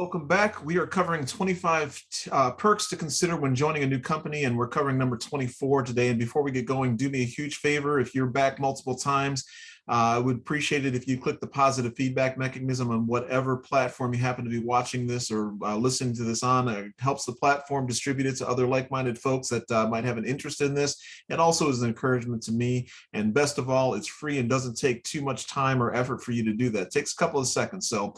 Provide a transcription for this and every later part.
Welcome back. We are covering 25 perks to consider when joining a new company, and we're covering number 24 today. And before we get going, do me a huge favor. If you're back multiple times, I would appreciate it if you click the positive feedback mechanism on whatever platform you happen to be watching this or listening to this on. It helps the platform distribute it to other like-minded folks that might have an interest in this, and also is an encouragement to me. And best of all, it's free and doesn't take too much time or effort for you to do that. It takes a couple of seconds. So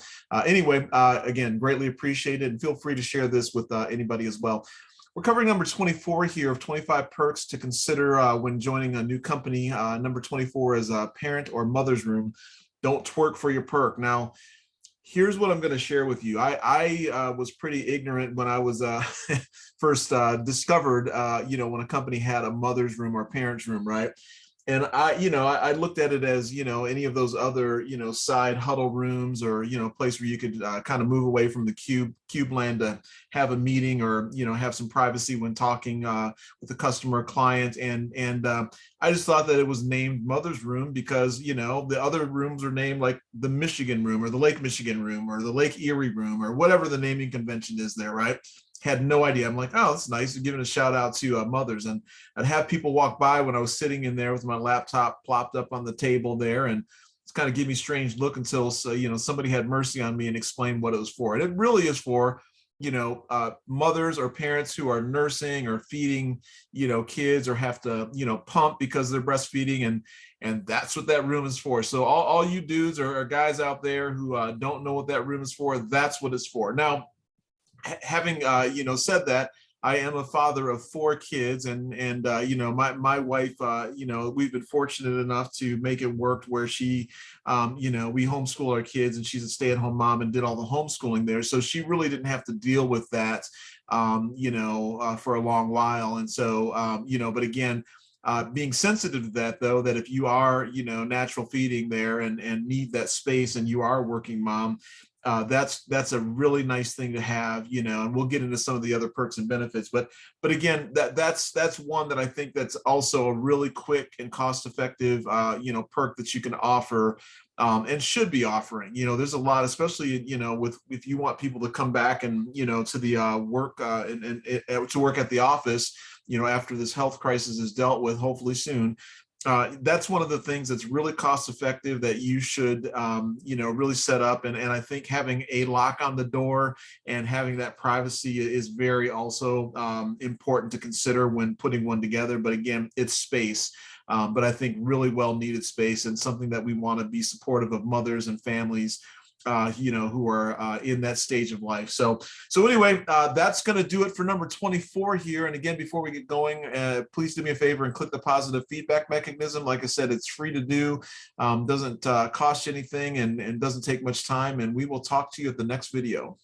anyway, again, greatly appreciated, and feel free to share this with anybody as well. We're covering number 24 here of 25 perks to consider when joining a new company. Number 24 is parent or mother's room. Don't twerk for your perk. Now, here's what I'm going to share with you. I was pretty ignorant when I was first discovered, when a company had a mother's room or parent's room, right? And I looked at it as, any of those other, side huddle rooms or, place where you could kind of move away from the cube land to have a meeting or, have some privacy when talking with a customer or client. And I just thought that it was named Mother's Room because, the other rooms are named like the Michigan Room or the Lake Michigan Room or the Lake Erie Room or whatever the naming convention is there, right? Had no idea. I'm like, oh, that's nice. Giving a shout out to mothers. And I'd have people walk by when I was sitting in there with my laptop plopped up on the table there. And it's kind of give me a strange look until, somebody had mercy on me and explained what it was for. And it really is for, mothers or parents who are nursing or feeding, kids or have to, pump because they're breastfeeding. And that's what that room is for. So all you dudes or guys out there who don't know what that room is for, that's what it's for. Now, having said that, I am a father of 4 kids, and my wife, we've been fortunate enough to make it work where she, we homeschool our kids, and she's a stay-at-home mom and did all the homeschooling there, so she really didn't have to deal with that, for a long while, and so but again. Being sensitive to that, though, that if you are, natural feeding there and need that space and you are a working mom, that's a really nice thing to have, and we'll get into some of the other perks and benefits. But again, that's one that I think that's also a really quick and cost-effective, perk that you can offer. And should be offering. There's a lot, especially with if you want people to come back and to the work and to work at the office. After this health crisis is dealt with, hopefully soon. That's one of the things that's really cost effective that you should, really set up. And I think having a lock on the door and having that privacy is very also important to consider when putting one together. But again, it's space. But I think really well needed space and something that we want to be supportive of mothers and families who are in that stage of life. So anyway, that's going to do it for number 24 here. And again, before we get going, please do me a favor and click the positive feedback mechanism. Like I said, it's free to do, doesn't cost you anything and doesn't take much time. And we will talk to you at the next video.